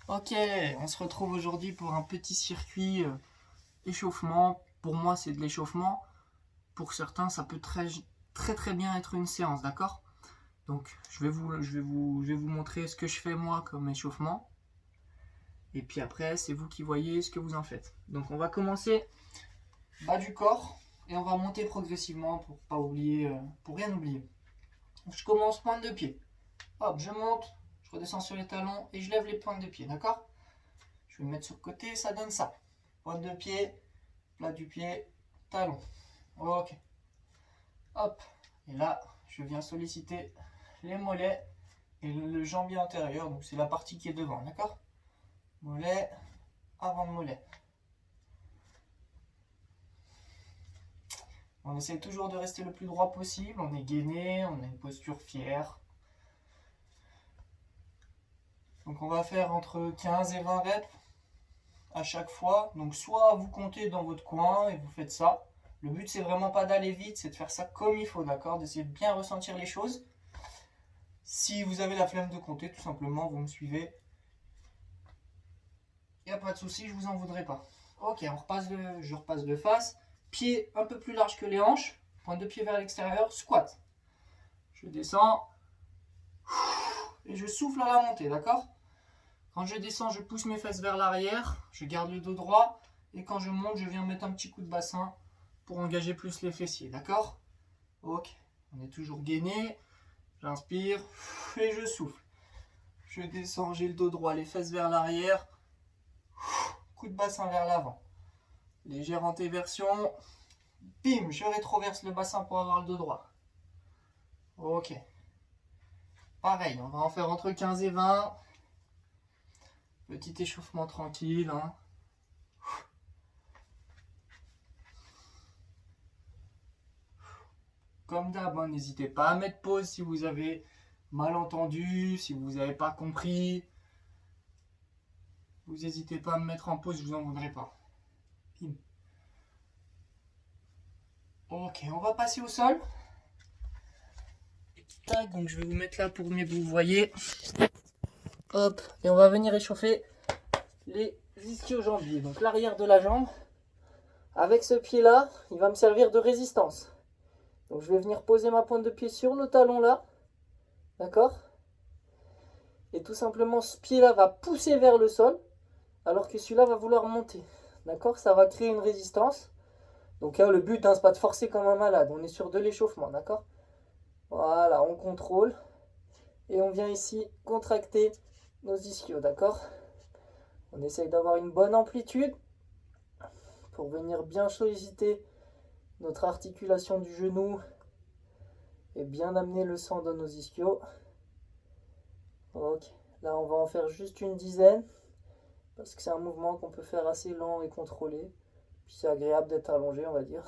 Ok, on se retrouve aujourd'hui pour un petit circuit échauffement. Pour moi, c'est de l'échauffement. Pour certains, ça peut très bien être une séance, d'accord? Donc, je vais vous montrer ce que je fais moi comme échauffement. Et puis après, c'est vous qui voyez ce que vous en faites. Donc, on va commencer bas du corps et on va monter progressivement pour pas oublier, pour rien oublier. Je commence pointe de pied. Hop, je monte, je redescends sur les talons et je lève les pointes de pied, d'accord? Je vais me mettre sur le côté, ça donne ça. Pointe de pied, plat du pied, talon. Ok. Hop. Et là, je viens solliciter les mollets et le jambier antérieur. Donc c'est la partie qui est devant, d'accord? Mollet, avant de mollet. On essaie toujours de rester le plus droit possible. On est gainé, on a une posture fière. Donc on va faire entre 15 et 20 reps à chaque fois. Donc soit vous comptez dans votre coin et vous faites ça. Le but c'est vraiment pas d'aller vite, c'est de faire ça comme il faut, d'accord? D'essayer de bien ressentir les choses. Si vous avez la flemme de compter, tout simplement, vous me suivez. Il n'y a pas de souci, je vous en voudrais pas. Ok, je repasse de face. Pied un peu plus large que les hanches. Pointe de pied vers l'extérieur. Squat. Je descends. Et je souffle à la montée, d'accord? Quand je descends, je pousse mes fesses vers l'arrière. Je garde le dos droit. Et quand je monte, je viens mettre un petit coup de bassin pour engager plus les fessiers, d'accord? Ok. On est toujours gainé. J'inspire. Et je souffle. Je descends, j'ai le dos droit, les fesses vers l'arrière. Coup de bassin vers l'avant. Légère antéversion. Bim, je rétroverse le bassin pour avoir le dos droit. Ok. Pareil, on va en faire entre 15 et 20. Petit échauffement tranquille. Hein. Comme d'hab, hein, n'hésitez pas à mettre pause si vous avez mal entendu, si vous n'avez pas compris. Vous n'hésitez pas à me mettre en pause, je vous en voudrais pas. Bim. Ok, on va passer au sol. Tac, donc je vais vous mettre là pour mieux que vous voyez. Hop, et on va venir échauffer les ischio-jambiers. Donc l'arrière de la jambe. Avec ce pied-là, il va me servir de résistance. Donc je vais venir poser ma pointe de pied sur le talon là. D'accord? Et tout simplement, ce pied-là va pousser vers le sol, alors que celui-là va vouloir monter. D'accord? Ça va créer une résistance. Donc là, le but, hein, c'est pas de forcer comme un malade. On est sur de l'échauffement, d'accord? Voilà, on contrôle. Et on vient ici contracter nos ischios, d'accord? On essaye d'avoir une bonne amplitude pour venir bien solliciter notre articulation du genou et bien amener le sang dans nos ischios. Ok, là on va en faire juste une dizaine parce que c'est un mouvement qu'on peut faire assez lent et contrôlé. Puis c'est agréable d'être allongé, on va dire.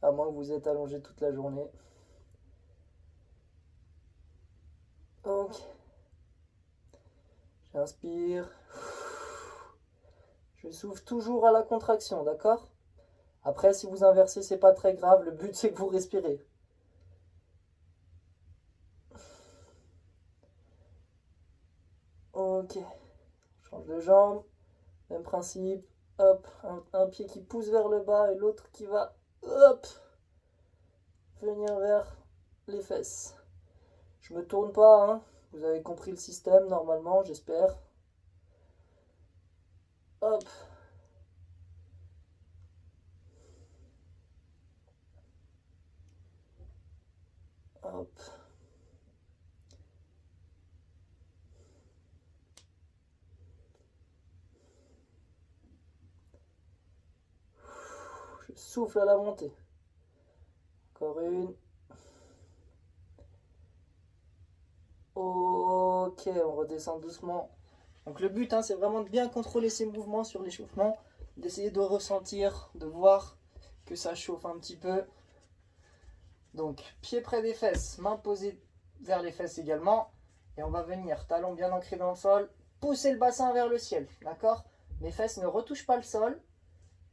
À moins que vous êtes allongé toute la journée. Ok, j'inspire. Je souffle toujours à la contraction, d'accord? Après, si vous inversez, c'est pas très grave. Le but, c'est que vous respirez. Ok, change de jambe. Même principe. Hop, un pied qui pousse vers le bas et l'autre qui va, hop, venir vers les fesses. Je me tourne pas, hein. Vous avez compris le système normalement, j'espère. Hop, hop. Je souffle à la montée. Encore une. Ok, on redescend doucement. Donc le but, hein, c'est vraiment de bien contrôler ces mouvements sur l'échauffement, d'essayer de ressentir, de voir que ça chauffe un petit peu. Donc pied près des fesses, main posée vers les fesses également. Et on va venir, talon bien ancré dans le sol, pousser le bassin vers le ciel, d'accord? Mes fesses ne retouchent pas le sol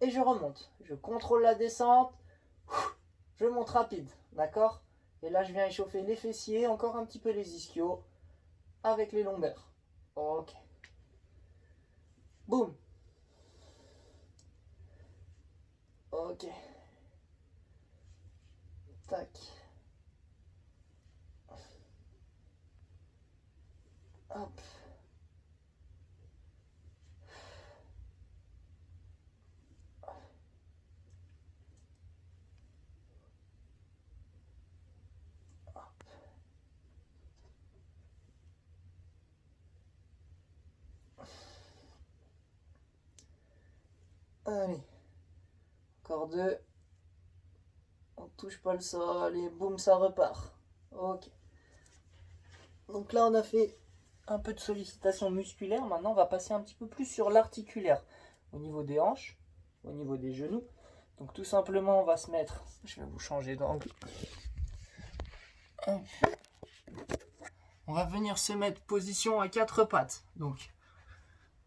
et je remonte. Je contrôle la descente, je monte rapide, d'accord? Et là je viens échauffer les fessiers, encore un petit peu les ischios avec les lombaires. Ok. Boum. Ok. Tac. Hop. Allez. Encore deux. On touche pas le sol et boum, ça repart. Ok. Donc là, on a fait un peu de sollicitation musculaire. Maintenant, on va passer un petit peu plus sur l'articulaire. Au niveau des hanches, au niveau des genoux. Donc tout simplement, on va se mettre... Je vais vous changer d'angle. On va venir se mettre position à quatre pattes. Donc,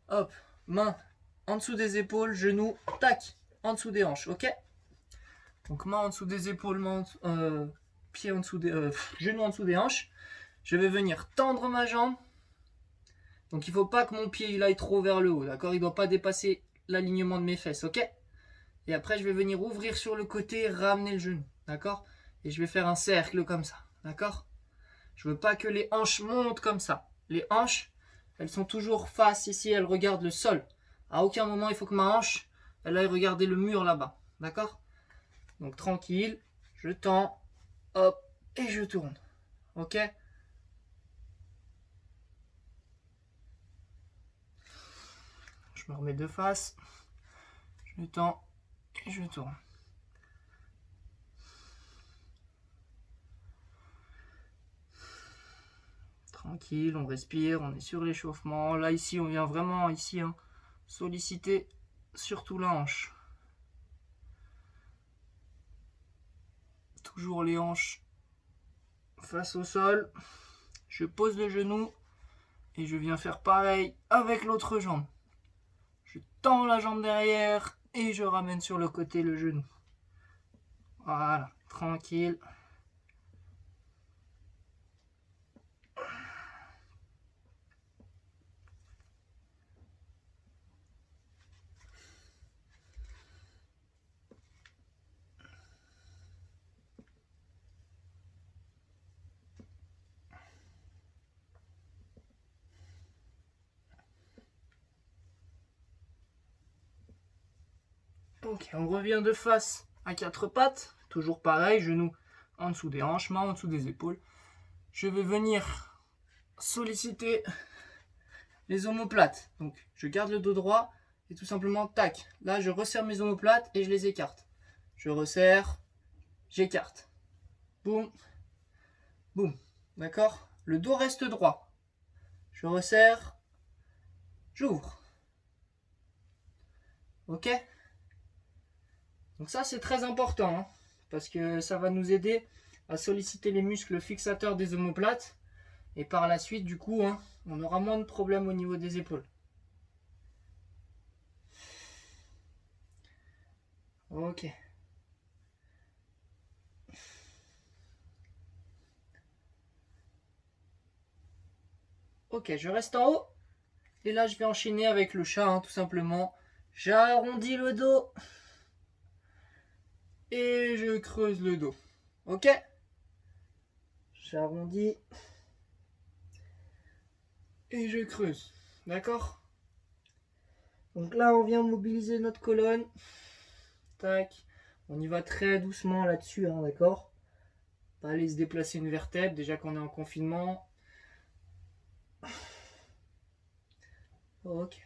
hop, main en dessous des épaules, genoux, tac, en dessous des hanches, ok? Donc main en dessous des épaules, pied en dessous des... genoux en dessous des hanches. Je vais venir tendre ma jambe. Donc il ne faut pas que mon pied il aille trop vers le haut, d'accord? Il ne doit pas dépasser l'alignement de mes fesses, ok? Et après je vais venir ouvrir sur le côté, ramener le genou, d'accord? Et je vais faire un cercle comme ça, d'accord? Je veux pas que les hanches montent comme ça. Les hanches, elles sont toujours face ici, elles regardent le sol. À aucun moment il faut que ma hanche, elle aille regarder le mur là-bas, d'accord? Donc tranquille, je tends, hop, et je tourne, ok? Je me remets de face, je tends et je tourne. Tranquille, on respire, on est sur l'échauffement. Là, ici, on vient vraiment ici solliciter surtout la hanche. Toujours les hanches face au sol. Je pose le genou et je viens faire pareil avec l'autre jambe. Je tends la jambe derrière et je ramène sur le côté le genou. Voilà, tranquille. Ok, on revient de face à quatre pattes. Toujours pareil, genou en dessous des hanches, main en dessous des épaules. Je vais venir solliciter les omoplates. Donc je garde le dos droit et tout simplement tac. Là je resserre mes omoplates et je les écarte. Je resserre, j'écarte. Boum, boum. D'accord? Le dos reste droit. Je resserre, j'ouvre. Ok? Donc ça c'est très important hein, parce que ça va nous aider à solliciter les muscles fixateurs des omoplates et par la suite du coup hein, on aura moins de problèmes au niveau des épaules. Ok. Ok, je reste en haut. Et là, je vais enchaîner avec le chat, hein, tout simplement. J'arrondis le dos. Et je creuse le dos. Ok? J'arrondis. Et je creuse. D'accord? Donc là, on vient mobiliser notre colonne. Tac. On y va très doucement là-dessus, hein, d'accord? Pas aller se déplacer une vertèbre, déjà qu'on est en confinement. Ok.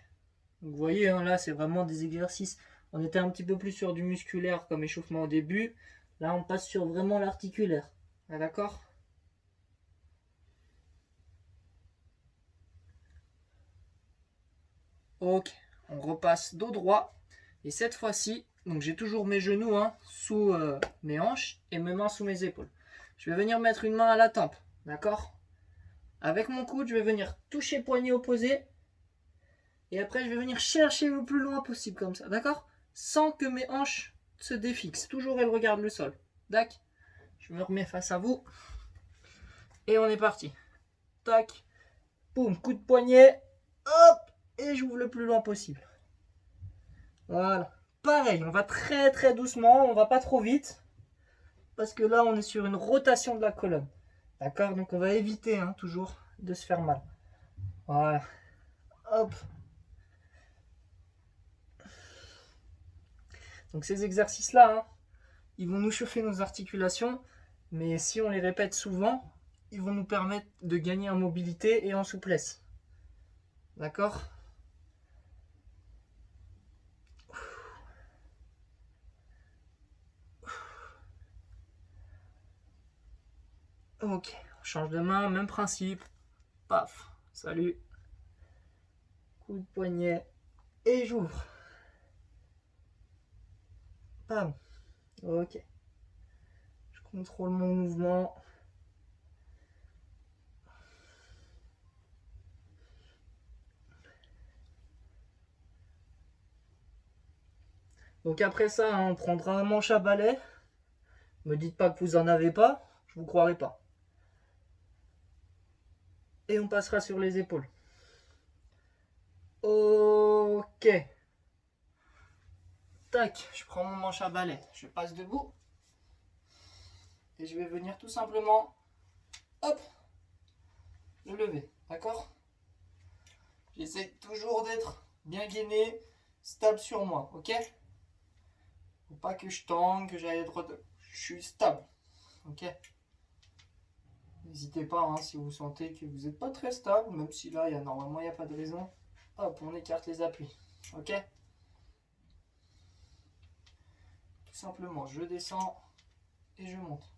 Donc vous voyez, hein, là, c'est vraiment des exercices. On était un petit peu plus sur du musculaire comme échauffement au début. Là, on passe sur vraiment l'articulaire. Ah, d'accord? Ok, on repasse dos droit. Et cette fois-ci, donc j'ai toujours mes genoux hein, sous mes hanches et mes mains sous mes épaules. Je vais venir mettre une main à la tempe, d'accord? Avec mon coude, je vais venir toucher poignet opposé. Et après, je vais venir chercher le plus loin possible comme ça, d'accord? Sans que mes hanches se défixent. Toujours, elles regardent le sol. Tac. Je me remets face à vous. Et on est parti. Tac. Boum, coup de poignet. Hop. et j'ouvre le plus loin possible. Voilà. Pareil, on va très très doucement, on va pas trop vite. Parce que là, on est sur une rotation de la colonne. D'accord? Donc on va éviter toujours de se faire mal. Voilà. Hop. Donc ces exercices-là, ils vont nous chauffer nos articulations. Mais si on les répète souvent, ils vont nous permettre de gagner en mobilité et en souplesse. D'accord? Ok, on change de main, même principe. Paf, salut. Coup de poignet et j'ouvre. Bam. Ok. Je contrôle mon mouvement. Donc après ça, on prendra un manche à balai. Me dites pas que vous en avez pas, je vous croirai pas. Et on passera sur les épaules. Ok. Tac, je prends mon manche à balai, je passe debout. Et je vais venir tout simplement, hop, le lever, d'accord? J'essaie toujours d'être bien gainé, stable sur moi, ok? Faut pas que je tangue, que j'aille à droite, je suis stable, ok? N'hésitez pas, si vous sentez que vous n'êtes pas très stable, même si là, normalement, il n'y a pas de raison. Hop, on écarte les appuis, ok? Tout simplement, je descends et je monte.